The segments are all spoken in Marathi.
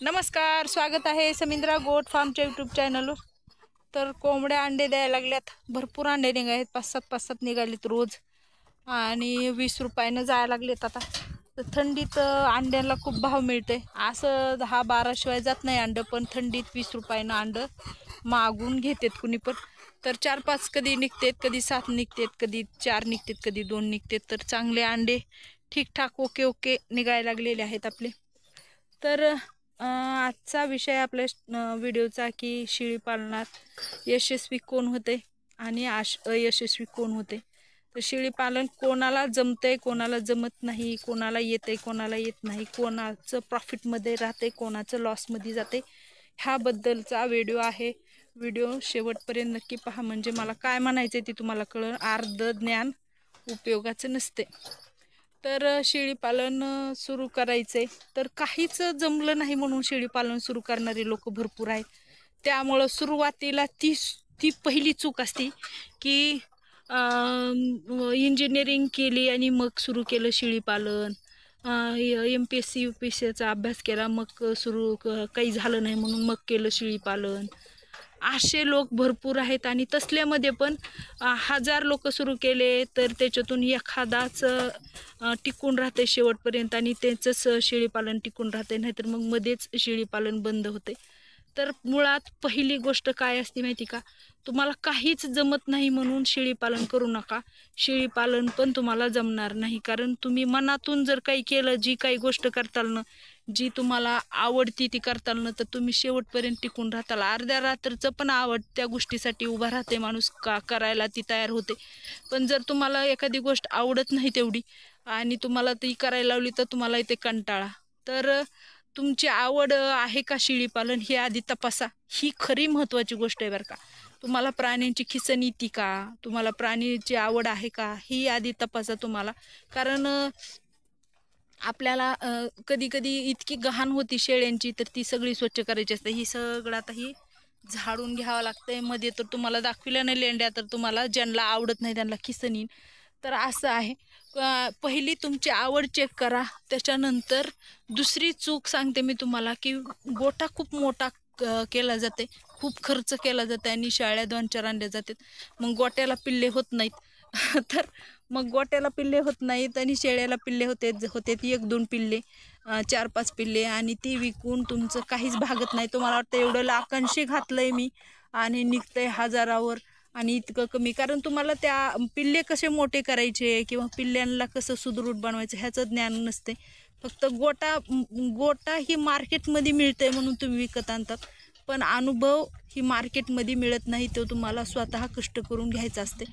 नमस्कार, स्वागत आहे समिंद्रा गोट फार्मच्या यूट्यूब चॅनलवर। तर कोंबड्या अंडे द्यायला लागल्यात, भरपूर अंडे निघालेत, 5-7 निघालेत रोज आणि 20 रुपयानं जायला लागलेत आता। तर थंडीत अंड्याला खूप भाव मिळते, असं 10-12 शिवाय जात नाही अंड, पण थंडीत 20 रुपयानं अंड मागून घेतात कुणी पण। तर 4-5 कधी निघतात, कधी 7 निघतात, कधी 4 निघतात, कधी 2 निघतात। तर चांगले अंडे ठीकठाक ओके निघायला लागलेले आहेत आपले। तर आजचा विषय आपल्या व्हिडिओचा की शेळी पालनात यशस्वी कोण होते आणि अयशस्वी कोण होते। तर शेळी पालन कोणाला जमते, कोणाला जमत नाही, कोणाला येते, कोणाला येत नाही, कोणाचं प्रॉफिटमध्ये राहते, कोणाचं लॉसमध्ये जाते, ह्याबद्दलचा व्हिडिओ आहे। व्हिडिओ शेवटपर्यंत नक्की पहा, म्हणजे मला काय म्हणायचं ते तुम्हाला कळेल। अर्ध ज्ञान उपयोगाचं नसते। तर शेळी पालन सुरू करायचे तर काहीच जमलं नाही म्हणून शेळी पालन सुरू करणारे लोक भरपूर आहेत। त्यामुळे सुरुवातीला ती पहिली चूक असते की इंजिनिअरिंग केली आणि मग सुरू केलं शेळी पालन, MPSC UPSCचा अभ्यास केला मग सुरू काही झालं नाही म्हणून मग केलं शेळी पालन। असे लोक भरपूर आहेत आणि तसल्यामध्ये पण 1000 लोक सुरू केले तर त्याच्यातून एखादाच टिकून राहते शेवटपर्यंत आणि त्यांचंच शेळीपालन टिकून राहते, नाहीतर मग मध्येच शेळीपालन बंद होते। तर मुळात पहिली गोष्ट काय असते माहिती का, तुम्हाला काहीच जमत नाही म्हणून शेळीपालन करू नका। शेळीपालन पण तुम्हाला जमणार नाही, कारण तुम्ही मनातून जर काही केलं, जी काही गोष्ट करताल ना, जी तुम्हाला आवडती ती करताल ना, तर तुम्ही शेवटपर्यंत टिकून राहताल। अर्ध्या रात्रचं पण आवड त्या गोष्टीसाठी उभा राहते माणूस, करायला ती तयार होते। पण जर तुम्हाला एखादी गोष्ट आवडत नाही तेवढी आणि तुम्हाला ती करायला लावली तर तुम्हाला इथे कंटाळा। तर तुमची आवड आहे का शेळी पालन हे आधी तपासा, ही खरी महत्त्वाची गोष्ट आहे बरं का। तुम्हाला प्राण्यांची खिसन येते का, तुम्हाला प्राणीची आवड आहे का, ही आधी तपासा तुम्हाला। कारण आपल्याला कधी कधी इतकी गहाण होती शेळ्यांची तर ती सगळी स्वच्छ करायची असते। ही सगळं आता ही झाडून घ्यावं लागतंय। मध्ये तर तुम्हाला दाखविल्या नाही लेंड्या, तर तुम्हाला ज्यांना आवडत नाही त्यांना खिसन येईल। तर असं आहे, पहिली तुमची आवड चेक करा, त्याच्यानंतर दुसरी चूक सांगते मी तुम्हाला की गोठा खूप मोठा केला जाते, खूप खर्च केला जाते आणि शेळ्या 2-4 अंड्या जातात, मग गोट्याला पिल्ले होत नाहीत। तर मग गोट्याला पिल्ले होत नाहीत आणि शेळ्याला पिल्ले होते 1-2 पिल्ले, 4-5 पिल्ले, आणि ती विकून तुमचं काहीच भागत नाही। तुम्हाला वाटतं एवढं लाखांशी घातलंय मी आणि निघतंय हजारावर आणि इतकं कमी, कारण तुम्हाला त्या पिल्ले कसे मोठे करायचे किंवा पिल्ल्यांना कसं सुदृढ बनवायचं ह्याचं ज्ञान नसते। फक्त गोटा ही मार्केटमध्ये मिळते म्हणून तुम्ही विकत आणतात, पण अनुभव ही मार्केटमध्ये मिळत नाही, तो तुम्हाला स्वतः कष्ट करून घ्यायचा असते।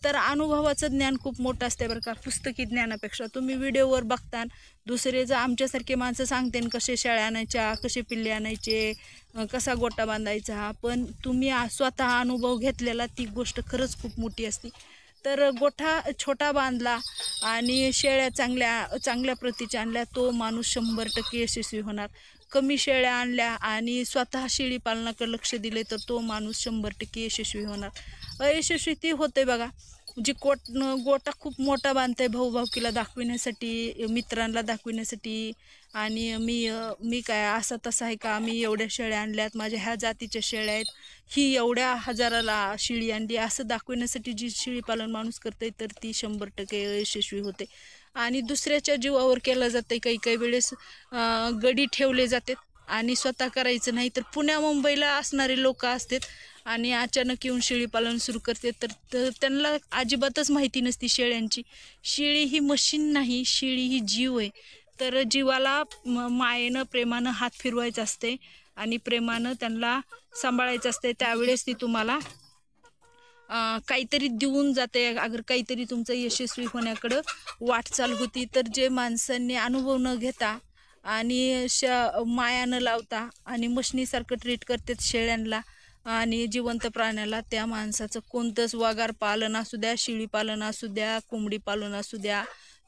तर अनुभवाचं ज्ञान खूप मोठं असते बरं का, पुस्तकी ज्ञानापेक्षा। तुम्ही व्हिडिओवर बघता, दुसरे जर आमच्यासारखे माणसं सांगते कसे शेळ्या आणायच्या, कसे पिल्ले आणायचे, कसा गोटा बांधायचा, पण तुम्ही स्वतः अनुभव घेतलेला ती गोष्ट खरंच खूप मोठी असते। तर गोठा छोटा बांधला आणि शेळ्या चांगल्या प्रतीच्या आणल्या, तो माणूस 100% यशस्वी होणार। कमी शेळ्या आणल्या आणि स्वतः शेळी पालनाकडे लक्ष दिले तर तो माणूस 100% यशस्वी होणार। अयशस्वी ती होते बघा जी गोटा खूप मोठा बांधते भाऊभावकीला दाखविण्यासाठी, मित्रांना दाखविण्यासाठी, आणि मी काय असा तसा आहे का, मी एवढ्या शेळ्या आणल्यात, माझ्या ह्या जातीच्या शेळ्या आहेत, ही एवढ्या हजाराला शेळी आणली, असं दाखविण्यासाठी जी शेळी पालन माणूस करते तर ती 100% यशस्वी होते। आणि दुसऱ्याच्या जीवावर केलं जाते, काही वेळेस गडी ठेवले जातात आणि स्वतः करायचं नाही, तर पुण्या मुंबईला असणारे लोक असतात आणि अचानक येऊन शेळी पालन सुरू करते, तर त्यांना अजिबातच माहिती नसती शेळ्यांची। शेळी ही मशीन नाही, शेळी ही जीव आहे। तर जीवाला मायेनं प्रेमानं हात फिरवायचं असते आणि प्रेमानं त्यांना सांभाळायचं असते, त्यावेळेस ती तुम्हाला काहीतरी देऊन जाते, अगर काहीतरी तुमचं यशस्वी होण्याकडं वाटचाल होती। तर जे माणसांनी अनुभव न घेता आणि माया न लावता आणि मशनीसारखं ट्रीट करतात शेळ्यांना आणि जिवंत प्राण्याला, त्या माणसाचं कोणतंच वगार पालन असू द्या, शेळी पालन असू द्या, कोंबडी पालन असू द्या,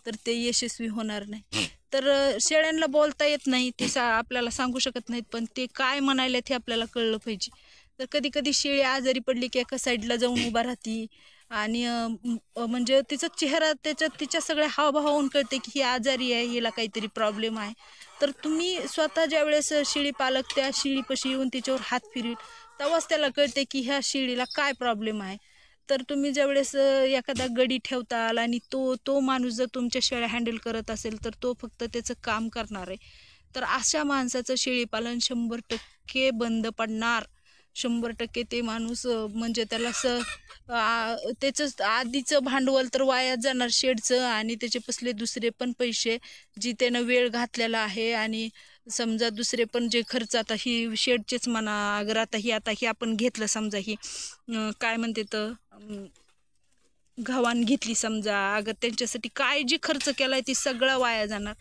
तर ते यशस्वी होणार नाही। तर शेळ्यांना बोलता येत नाही, ते आपल्याला सांगू शकत नाहीत, पण ते काय म्हणायलेत हे आपल्याला कळलं पाहिजे। तर कधी कधी शेळी आजारी पडली की एका साईडला जाऊन उभा राहती आणि म्हणजे तिचा चेहरा तिच्या सगळ्या हावभावावरून कळते की ही आजारी आहे, हिला काहीतरी प्रॉब्लेम आहे. तर तुम्ही स्वतः ज्यावेळेस शेळी पालक त्या शेळीपाशी येऊन तिच्यावर हात फिरवील तेव्हाच त्याला कळते की ह्या शेळीला काय प्रॉब्लेम आहे. तर तुम्ही ज्यावेळेस एखादा गडी ठेवताल आणि तो तो माणूस जर तुमच्या शेळ्या हँडल करत असेल तर तो फक्त त्याचं काम करणार आहे. तर अशा माणसाचं शेळीपालन 100% बंद पडणार. 100% ते माणूस म्हणजे त्याला त्याचं आधीचं भांडवल तर वायाच जाणार शेडचं, आणि त्याचे पसले दुसरे पण पैसे जी त्यानं वेळ घातलेला आहे, आणि समजा दुसरे पण जे खर्च आता ही शेडचेच म्हणा. अगर आता ही आपण घेतलं समजा ही काय म्हणते तर गव्हाण घेतली समजा, अगर त्यांच्यासाठी काय जी खर्च केलाय ती सगळं वाया जाणार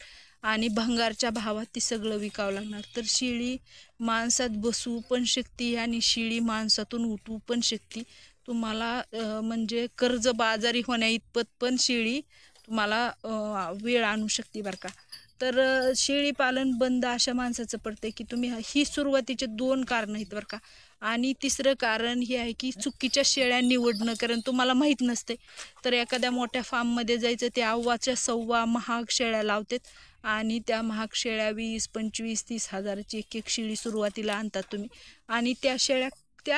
आणि भंगारच्या भावात ती सगळं विकावं लागणार. तर शेळी माणसात बसू पण शकते आणि शेळी माणसातून उठवू पण शकते. तुम्हाला म्हणजे कर्जबाजारी होण्या इतपत पण शेळी तुम्हाला वेळ आणू शकते बरं का. तर शेळी पालन बंद अशा माणसाचं पडते की तुम्ही ही सुरुवातीचे 2 कारण आहेत बरं का. आणि तिसरं कारण हे आहे की चुकीच्या शेळ्या निवडणं, कारण तुम्हाला माहीत नसते. तर एखाद्या मोठ्या फार्ममध्ये जायचं, ते अव्वाच्या सव्वा महाग शेळ्या लावतात आणि त्या महाग शेळ्या 20, 25, 30 हजाराची एक शेळी सुरुवातीला आणतात तुम्ही. आणि त्या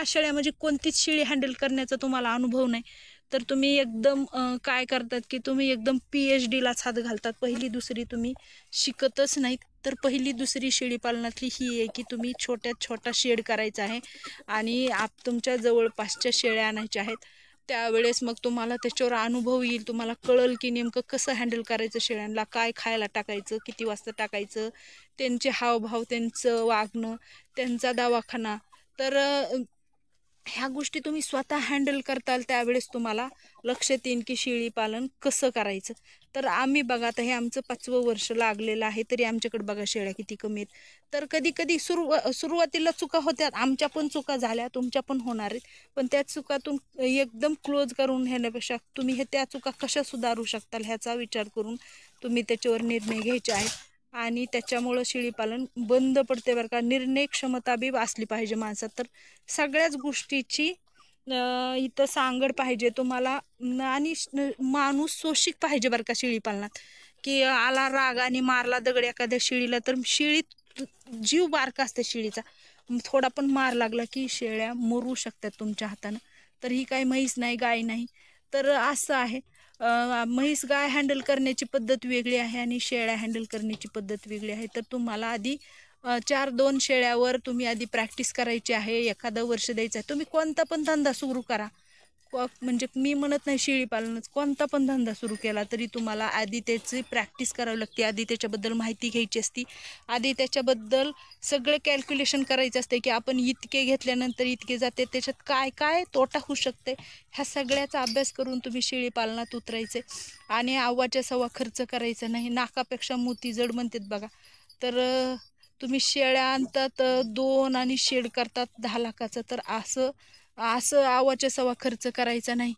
शेळ्या म्हणजे कोणतीच शेळी हँडल करण्याचा तुम्हाला अनुभव नाही. तर तुम्ही एकदम काय करतात की तुम्ही एकदम PhDलाच हात घालतात. पहिली दुसरी तुम्ही शिकतच नाहीत. तर पहिली दुसरी शेळी पालनातली ही आहे की तुम्ही छोट्यात छोटा शेड करायचा आहे आणि तुमच्या जवळपासच्या शेळ्या आणायच्या आहेत. त्यावेळेस मग तुम्हाला त्याच्यावर अनुभव येईल. तुम्हाला कळल की नेमकं कसं हँडल करायचं, शेळ्यांना काय खायला टाकायचं, किती वाजता टाकायचं, त्यांचे हावभाव, त्यांचं वागणं, त्यांचा दवाखाना. तर ह्या गोष्टी तुम्ही स्वतः हँडल करताल त्यावेळेस तुम्हाला लक्षात येईल की शेळी पालन कसं करायचं. तर आम्ही बघा, आता हे आमचं 5वं वर्ष लागलेलं आहे, तरी आमच्याकडे बघा शेळ्या किती कमी आहेत. तर कधी कधी सुरुवातीला चुका होत्यात, आमच्या पण चुका झाल्या, तुमच्या पण होणार आहेत. पण त्या चुकातून एकदम क्लोज करून घेण्यापेक्षा तुम्ही त्या चुका कशा सुधारू शकताल ह्याचा विचार करून तुम्ही त्याच्यावर निर्णय घ्यायचे आहेत. आणि त्याच्यामुळं शेळीपालन बंद पडते बरं का. निर्णय क्षमता बी असली पाहिजे माणसात. तर सगळ्याच गोष्टीची इथं सांगड पाहिजे तुम्हाला. आणि माणूस सोशिक पाहिजे बरं का शेळीपालनात. की आला राग आणि मारला दगड एखाद्या शेळीला, तर शेळीत जीव बारका असते शेळीचा. थोडा पण मार लागला की शेळ्या मरू शकतात तुमच्या हातानं. तर ही काही म्हैस नाही, गाय नाही. तर असं आहे. म्हैस गाय हँडल करण्याची पद्धत वेगळी आहे आणि शेळ्या हँडल करण्याची पद्धत वेगळी आहे. तर तुम्हाला आधी 4-2 शेळ्यावर तुम्ही आधी प्रॅक्टिस करायची आहे. एखादं वर्ष द्यायचं आहे. तुम्ही कोणता पण धंदा सुरू करा. म्हणजे मी म्हणत नाही शेळी पालनच, कोणता पण धंदा सुरू केला तरी तुम्हाला आधी त्याची प्रॅक्टिस करावी लागते. आधी त्याच्याबद्दल माहिती घ्यायची असती. आधी त्याच्याबद्दल सगळं कॅल्क्युलेशन करायचं असते की आपण इतके घेतल्यानंतर इतके जाते, त्याच्यात काय काय तोटा होऊ शकते, ह्या सगळ्याचा अभ्यास करून तुम्ही शेळी पालनात उतरायचे. आणि अव्वाच्या सव्वा खर्च करायचा नाही. नाकापेक्षा मोती जड म्हणतात बघा. तर तुम्ही शेळ्या आणतात 2 आणि शेड करतात 10 लाखाचं. तर असं असं अव्वाच्या सव्वा खर्च करायचा नाही.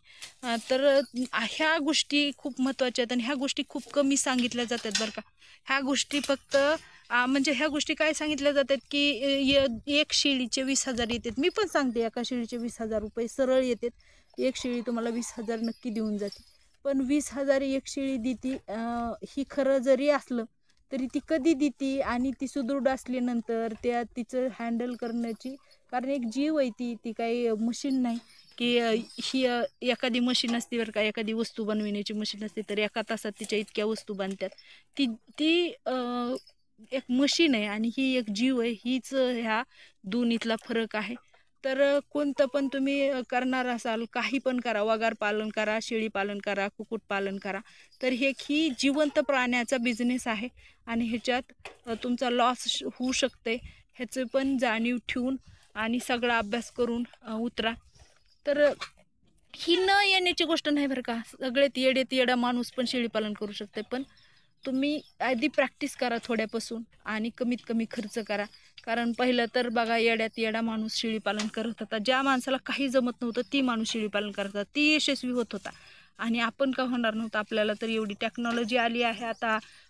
तर ह्या गोष्टी खूप महत्त्वाच्या आहेत आणि ह्या गोष्टी खूप कमी सांगितल्या जातात बरं का. ह्या गोष्टी फक्त म्हणजे ह्या गोष्टी काय सांगितल्या जातात की एक शेळीचे 20,000 येतात. मी पण सांगते एका शेळीचे 20,000 रुपये सरळ येतात. एक शेळी तुम्हाला 20,000 नक्की देऊन जाते. पण 20,000 एक शेळी देती ही खरं जरी असलं तरी ती कधी देती आणि ती सुदृढ असल्यानंतर तिचं हँडल करण्याची, कारण एक जीव आहे ती काही मशीन नाही की ही एखादी मशीन असते बरं का, एखादी वस्तू बनविण्याची मशीन असते तर एका तासात तिच्या इतक्या वस्तू बनतात. ती ती एक मशीन आहे आणि ही एक जीव आहे. हीच ह्या दोन्हीतला फरक आहे. तर कोणतं पण तुम्ही करणार असाल, काही पण करा, वगार पालन करा, शेळी पालन करा, कुक्कुटपालन करा, तर ही जिवंत प्राण्याचा बिझनेस आहे आणि ह्याच्यात तुमचा लॉस होऊ शकते. ह्याचं पण जाणीव ठेवून आणि सगळा अभ्यास करून उतरा. तर ही न येण्याची गोष्ट नाही बरं का. सगळ्यात येडा माणूस पण शेळीपालन करू शकते. पण तुम्ही आधी प्रॅक्टिस करा थोड्यापासून आणि कमीत कमी खर्च करा. कारण पहिलं तर बघा, येडा माणूस शेळीपालन करत होता. ज्या माणसाला काही जमत नव्हतं ती माणूस शेळीपालन करत होता, ती यशस्वी होत होता. आणि आपण का होणार नव्हतं. आपल्याला तर एवढी टेक्नॉलॉजी आली आहे.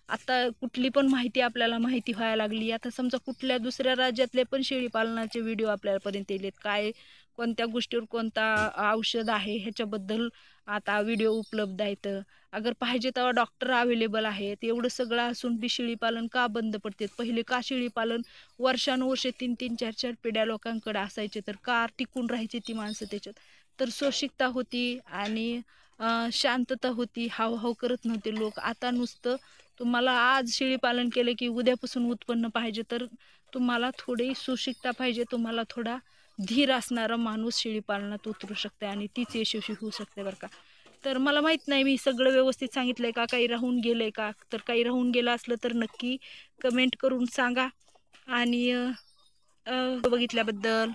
आता कुठली पण माहिती आपल्याला माहिती व्हायला लागली. आता समजा कुठल्या दुसऱ्या राज्यातले पण शेळीपालनाचे व्हिडिओ आपल्यापर्यंत येलेत. काय कोणत्या गोष्टीवर कोणता औषध आहे ह्याच्याबद्दल आता व्हिडिओ उपलब्ध आहेत. अगर पाहिजे तेव्हा डॉक्टर अवेलेबल आहेत. एवढं सगळं असून बी शेळीपालन का बंद पडते? पहिले का शेळीपालन वर्षानुवर्षे 3-3, 4-4 पिढ्या लोकांकडे असायचे, तर का टिकून राहायची ती माणसं त्याच्यात? तर सोशिकता होती आणि शांतता होती, हावहाव करत नव्हते लोक. आता नुसतं तुम्हाला आज शेळीपालन केलं की उद्यापासून उत्पन्न पाहिजे, तर तुम्हाला थोडी सुशिकता पाहिजे, तुम्हाला थोडा धीर असणारा माणूस शेळीपालनात उतरू शकते आणि तीच यशस्वी होऊ शकते बरं का. तर मला माहीत नाही मी सगळं व्यवस्थित सांगितलंय का, काही राहून गेलंय का? तर काही राहून गेलं असलं तर नक्की कमेंट करून सांगा. आणि बघितल्याबद्दल